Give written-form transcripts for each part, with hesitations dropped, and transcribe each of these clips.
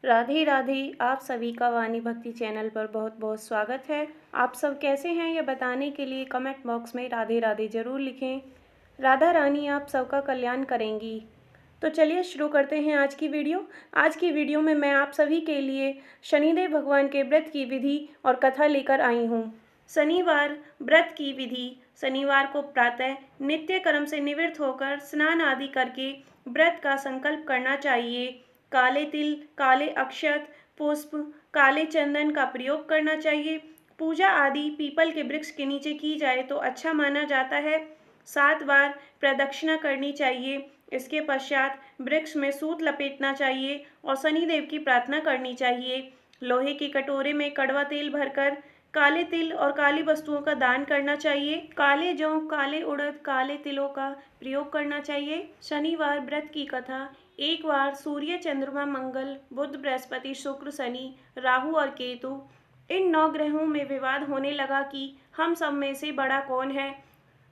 राधे राधे। आप सभी का वाणी भक्ति चैनल पर बहुत बहुत स्वागत है। आप सब कैसे हैं यह बताने के लिए कमेंट बॉक्स में राधे राधे ज़रूर लिखें। राधा रानी आप सबका कल्याण करेंगी। तो चलिए शुरू करते हैं आज की वीडियो। आज की वीडियो में मैं आप सभी के लिए शनिदेव भगवान के व्रत की विधि और कथा लेकर आई हूँ। शनिवार व्रत की विधि। शनिवार को प्रातः नित्य कर्म से निवृत्त होकर स्नान आदि करके व्रत का संकल्प करना चाहिए। काले तिल, काले अक्षत, पुष्प, काले चंदन का प्रयोग करना चाहिए। पूजा आदि पीपल के वृक्ष के नीचे की जाए तो अच्छा माना जाता है। 7 बार प्रदक्षिणा करनी चाहिए। इसके पश्चात वृक्ष में सूत लपेटना चाहिए और शनिदेव की प्रार्थना करनी चाहिए। लोहे के कटोरे में कड़वा तेल भरकर काले तिल और काली वस्तुओं का दान करना चाहिए। काले जौ, काले उड़द, काले तिलों का प्रयोग करना चाहिए। शनिवार व्रत की कथा। एक बार सूर्य, चंद्रमा, मंगल, बुध, बृहस्पति, शुक्र, शनि, राहु और केतु इन 9 ग्रहों में विवाद होने लगा कि हम सब में से बड़ा कौन है।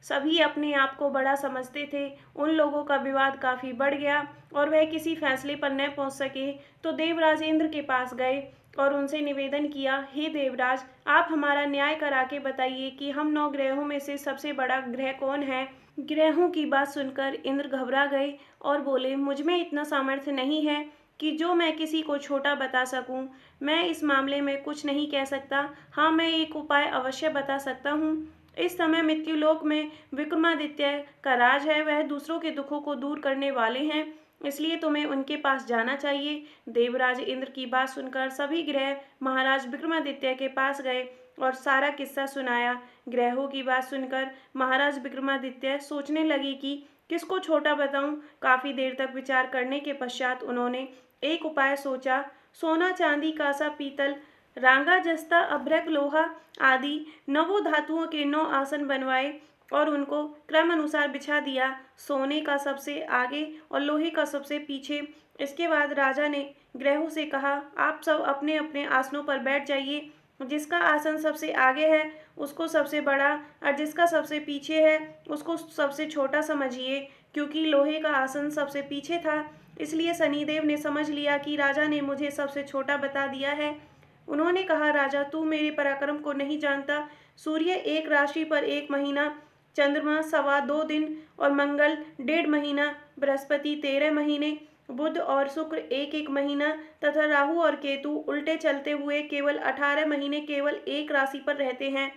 सभी अपने आप को बड़ा समझते थे। उन लोगों का विवाद काफी बढ़ गया और वह किसी फैसले पर न पहुंच सके तो देवराज इंद्र के पास गए और उनसे निवेदन किया, हे देवराज, आप हमारा न्याय करा के बताइए कि हम 9 ग्रहों में से सबसे बड़ा ग्रह कौन है। ग्रहों की बात सुनकर इंद्र घबरा गए और बोले, मुझ में इतना सामर्थ्य नहीं है कि जो मैं किसी को छोटा बता सकूं। मैं इस मामले में कुछ नहीं कह सकता। हाँ, मैं एक उपाय अवश्य बता सकता हूँ। इस समय मृत्युलोक में विक्रमादित्य का राज है। वह दूसरों के दुखों को दूर करने वाले हैं, इसलिए तुम्हें उनके पास जाना चाहिए। देवराज इंद्र की बात सुनकर सभी ग्रह महाराज विक्रमादित्य के पास गए और सारा किस्सा सुनाया। ग्रहों की बात सुनकर महाराज विक्रमादित्य सोचने लगे कि किसको छोटा बताऊं। काफी देर तक विचार करने के पश्चात उन्होंने एक उपाय सोचा। सोना, चांदी, कांसा, पीतल, रांगा, जस्ता, अभ्रक, लोहा आदि 9 धातुओं के 9 आसन बनवाए और उनको क्रम अनुसार बिछा दिया। सोने का सबसे आगे और लोहे का सबसे पीछे। इसके बाद राजा ने ग्रहों से कहा, आप सब अपने अपने आसनों पर बैठ जाइए। जिसका आसन सबसे आगे है उसको सबसे बड़ा और जिसका सबसे पीछे है उसको सबसे छोटा समझिए। क्योंकि लोहे का आसन सबसे पीछे था, इसलिए शनिदेव ने समझ लिया कि राजा ने मुझे सबसे छोटा बता दिया है। उन्होंने कहा, राजा, तू मेरे पराक्रम को नहीं जानता। सूर्य एक राशि पर 1 महीना, चंद्रमा 2.25 दिन और मंगल 1.5 महीना, बृहस्पति 13 महीने, बुध और शुक्र 1-1 महीना तथा राहु और केतु उल्टे चलते हुए केवल 18 महीने केवल एक राशि पर रहते हैं।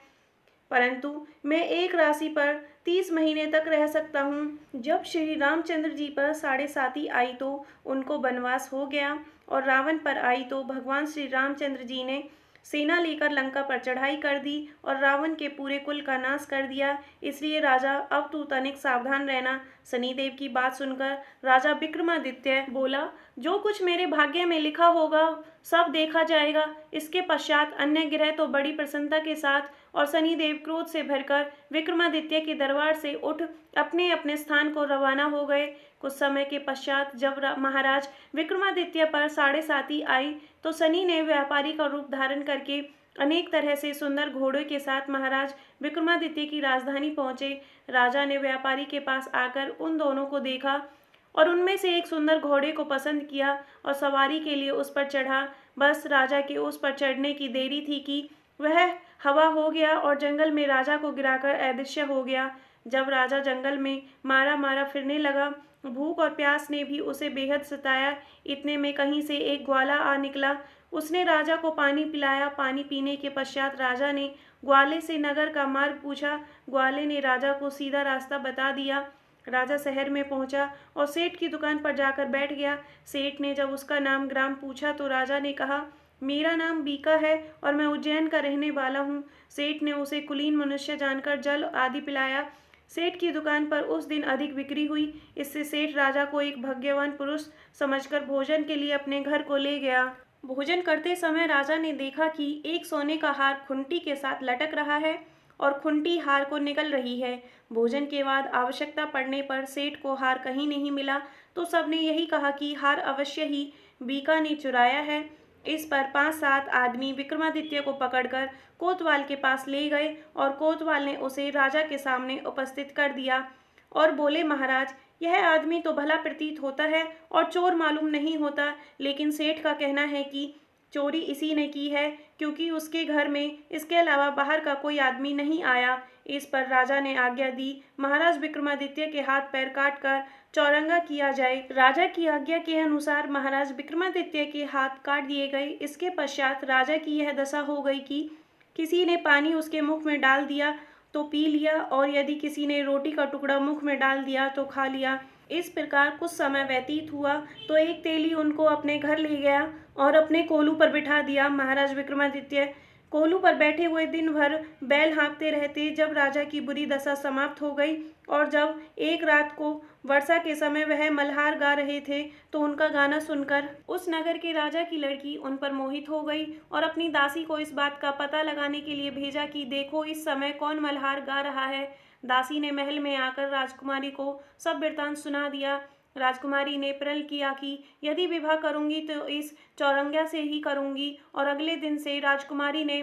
परंतु मैं एक राशि पर 30 महीने तक रह सकता हूँ। जब श्री रामचंद्र जी पर 7.5 आई तो उनको वनवास हो गया और रावण पर आई तो भगवान श्री रामचंद्र जी ने सेना लेकर लंका पर चढ़ाई कर दी और रावण के पूरे कुल का नाश कर दिया। इसलिए राजा, अब तू तनिक सावधान रहना। शनिदेव की बात सुनकर राजा विक्रमादित्य बोला, जो कुछ मेरे भाग्य में लिखा होगा सब देखा जाएगा। इसके पश्चात अन्य ग्रह तो बड़ी प्रसन्नता के साथ और शनिदेव क्रोध से भरकर विक्रमादित्य के दरबार से उठ अपने अपने स्थान को रवाना हो गए। कुछ समय के पश्चात जब महाराज विक्रमादित्य पर 7.5 आई तो शनि ने व्यापारी का रूप धारण करके अनेक तरह से सुंदर घोड़ों के साथ महाराज विक्रमादित्य की राजधानी पहुंचे। राजा ने व्यापारी के पास आकर उन दोनों को देखा और उनमें से एक सुंदर घोड़े को पसंद किया और सवारी के लिए उस पर चढ़ा। बस राजा के उस पर चढ़ने की देरी थी कि वह हवा हो गया और जंगल में राजा को गिराकर अदृश्य हो गया। जब राजा जंगल में मारा मारा फिरने लगा, भूख और प्यास ने भी उसे बेहद सताया। इतने में कहीं से एक ग्वाला आ निकला। उसने राजा को पानी पिलाया। पानी पीने के पश्चात राजा ने ग्वाले से नगर का मार्ग पूछा। ग्वाले ने राजा को सीधा रास्ता बता दिया। राजा शहर में पहुंचा और सेठ की दुकान पर जाकर बैठ गया। सेठ ने जब उसका नाम ग्राम पूछा तो राजा ने कहा, मेरा नाम बीका है और मैं उज्जैन का रहने वाला हूँ। सेठ ने उसे कुलीन मनुष्य जानकर जल आदि पिलाया। सेठ की दुकान पर उस दिन अधिक बिक्री हुई। इससे सेठ राजा को एक भाग्यवान पुरुष समझकर भोजन के लिए अपने घर को ले गया। भोजन करते समय राजा ने देखा कि एक सोने का हार खुंटी के साथ लटक रहा है और खुंटी हार को निकल रही है। भोजन के बाद आवश्यकता पड़ने पर सेठ को हार कहीं नहीं मिला तो सबने यही कहा कि हार अवश्य ही बीका ने चुराया है। इस पर 5-7 आदमी विक्रमादित्य को पकड़कर कोतवाल के पास ले गए और कोतवाल ने उसे राजा के सामने उपस्थित कर दिया और बोले, महाराज, यह आदमी तो भला प्रतीत होता है और चोर मालूम नहीं होता, लेकिन सेठ का कहना है कि चोरी इसी ने की है, क्योंकि उसके घर में इसके अलावा बाहर का कोई आदमी नहीं आया। इस पर राजा ने आज्ञा दी, महाराज विक्रमादित्य के हाथ पैर काट कर चौरंगा किया जाए। राजा की आज्ञा के अनुसार महाराज विक्रमादित्य के हाथ काट दिए गए। इसके पश्चात राजा की यह दशा हो गई कि किसी ने पानी उसके मुख में डाल दिया तो पी लिया, और यदि किसी ने रोटी का टुकड़ा मुख में डाल दिया तो खा लिया। इस प्रकार कुछ समय व्यतीत हुआ तो एक तेली उनको अपने घर ले गया और अपने कोलू पर बिठा दिया। महाराज विक्रमादित्य कोलू पर बैठे हुए दिन भर बैल हाँकते रहते। जब राजा की बुरी दशा समाप्त हो गई और जब एक रात को वर्षा के समय वह मल्हार गा रहे थे, तो उनका गाना सुनकर उस नगर के राजा की लड़की उन पर मोहित हो गई और अपनी दासी को इस बात का पता लगाने के लिए भेजा कि देखो इस समय कौन मल्हार गा रहा है। दासी ने महल में आकर राजकुमारी को सब वृत्तांत सुना दिया। राजकुमारी ने प्रण किया कि यदि विवाह करूंगी तो इस चौरंगा से ही करूंगी, और अगले दिन से राजकुमारी ने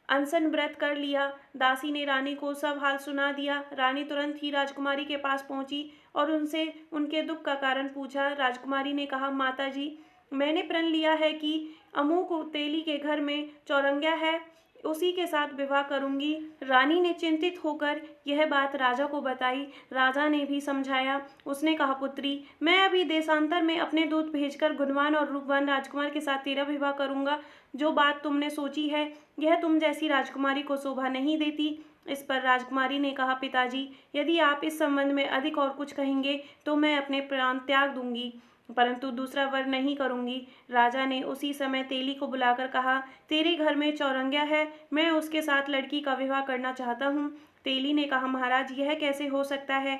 अनशन व्रत कर लिया। दासी ने रानी को सब हाल सुना दिया। रानी तुरंत ही राजकुमारी के पास पहुंची और उनसे उनके दुख का कारण पूछा। राजकुमारी ने कहा, माता जी, मैंने प्रण लिया है कि अमुक तेली के घर में चौरंगा है, उसी के साथ विवाह करूंगी। रानी ने चिंतित होकर यह बात राजा को बताई। राजा ने भी समझाया। उसने कहा, पुत्री, मैं अभी देशांतर में अपने दूत भेजकर गुणवान और रूपवान राजकुमार के साथ तेरा विवाह करूंगा। जो बात तुमने सोची है यह तुम जैसी राजकुमारी को शोभा नहीं देती। इस पर राजकुमारी ने कहा, पिताजी, यदि आप इस संबंध में अधिक और कुछ कहेंगे तो मैं अपने प्राण त्याग दूंगी, परंतु दूसरा वर नहीं करूंगी। राजा ने उसी समय तेली को बुलाकर कहा, तेरे घर में चौरंगा है, मैं उसके साथ लड़की का विवाह करना चाहता हूँ। तेली ने कहा, महाराज, यह कैसे हो सकता है?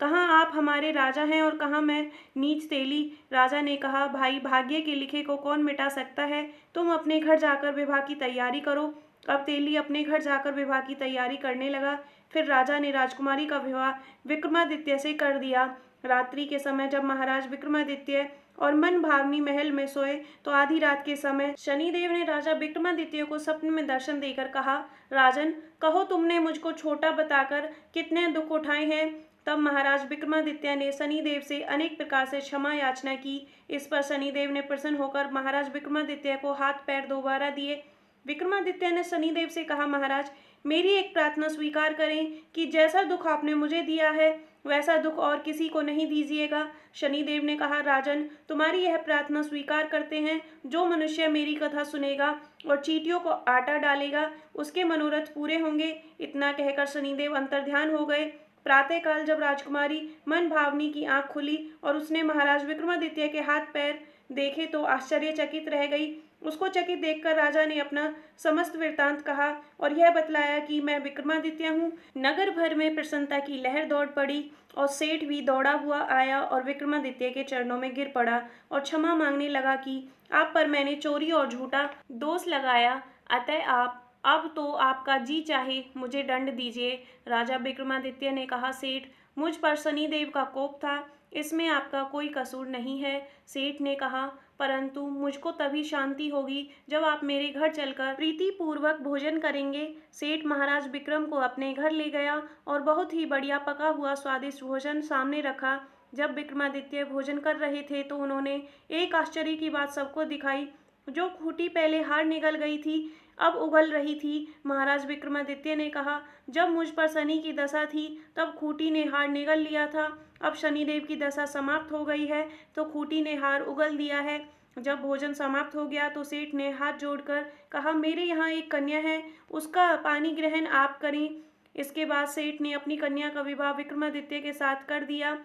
कहाँ आप हमारे राजा हैं और कहाँ मैं नीच तेली। राजा ने कहा, भाई, भाग्य के लिखे को कौन मिटा सकता है। तुम अपने घर जाकर विवाह की तैयारी करो। अब तेली अपने घर जाकर विवाह की तैयारी करने लगा। फिर राजा ने राजकुमारी का विवाह विक्रमादित्य से कर दिया। रात्रि के समय जब महाराज विक्रमादित्य और मन भावनी महल में सोए तो आधी रात के समय शनिदेव ने राजा विक्रमादित्य को स्वप्न में दर्शन देकर कहा, राजन, कहो तुमने मुझको छोटा बताकर कितने दुख उठाए हैं। तब महाराज विक्रमादित्य ने शनिदेव से अनेक प्रकार से क्षमा याचना की। इस पर शनिदेव ने प्रसन्न होकर महाराज विक्रमादित्य को हाथ पैर दोबारा दिए। विक्रमादित्य ने शनिदेव से कहा, महाराज, मेरी एक प्रार्थना स्वीकार करें कि जैसा दुख आपने मुझे दिया है वैसा दुख और किसी को नहीं दीजिएगा। शनिदेव ने कहा, राजन, तुम्हारी यह प्रार्थना स्वीकार करते हैं। जो मनुष्य मेरी कथा सुनेगा और चींटियों को आटा डालेगा उसके मनोरथ पूरे होंगे। इतना कहकर शनिदेव अंतर्ध्यान हो गए। प्रातःकाल जब राजकुमारी मन भावनी की आंख खुली और उसने महाराज विक्रमादित्य के हाथ पैर देखे तो आश्चर्यचकित रह गई। उसको चकित देखकर राजा ने अपना समस्त वृत्तांत कहा और यह बतलाया कि मैं विक्रमादित्य हूँ। नगर भर में प्रसन्नता की लहर दौड़ पड़ी और सेठ भी दौड़ा हुआ आया और विक्रमादित्य के चरणों में गिर पड़ा और क्षमा मांगने लगा कि आप पर मैंने चोरी और झूठा दोष लगाया, अतः आप अब तो आपका जी चाहे मुझे दंड दीजिए। राजा विक्रमादित्य ने कहा, सेठ, मुझ पर शनिदेव का कोप था, इसमें आपका कोई कसूर नहीं है। सेठ ने कहा, परंतु मुझको तभी शांति होगी जब आप मेरे घर चलकर प्रीति पूर्वक भोजन करेंगे। सेठ महाराज विक्रम को अपने घर ले गया और बहुत ही बढ़िया पका हुआ स्वादिष्ट भोजन सामने रखा। जब विक्रमादित्य भोजन कर रहे थे तो उन्होंने एक आश्चर्य की बात सबको दिखाई। जो खूंटी पहले हार निगल गई थी अब उगल रही थी। महाराज विक्रमादित्य ने कहा, जब मुझ पर शनि की दशा थी तब खूंटी ने हार निगल लिया था, अब शनिदेव की दशा समाप्त हो गई है तो खूंटी ने हार उगल दिया है। जब भोजन समाप्त हो गया तो सेठ ने हाथ जोड़कर कहा, मेरे यहाँ एक कन्या है, उसका पानी ग्रहण आप करें। इसके बाद सेठ ने अपनी कन्या का विवाह विक्रमादित्य के साथ कर दिया।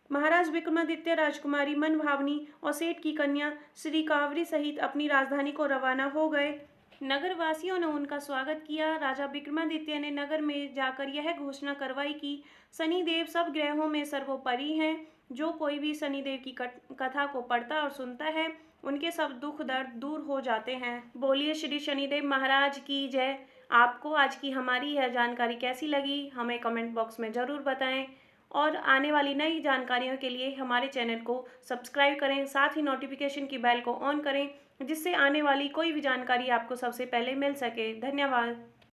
महाराज विक्रमादित्य राजकुमारी मन भावनी और सेठ की कन्या श्री कावरी सहित अपनी राजधानी को रवाना हो गए। नगरवासियों ने उनका स्वागत किया। राजा विक्रमादित्य ने नगर में जाकर यह घोषणा करवाई कि शनिदेव सब ग्रहों में सर्वोपरि हैं। जो कोई भी शनिदेव की कथा को पढ़ता और सुनता है उनके सब दुख दर्द दूर हो जाते हैं। बोलिए श्री शनिदेव महाराज की जय। आपको आज की हमारी यह जानकारी कैसी लगी हमें कमेंट बॉक्स में ज़रूर बताएं और आने वाली नई जानकारियों के लिए हमारे चैनल को सब्सक्राइब करें, साथ ही नोटिफिकेशन की बेल को ऑन करें जिससे आने वाली कोई भी जानकारी आपको सबसे पहले मिल सके। धन्यवाद।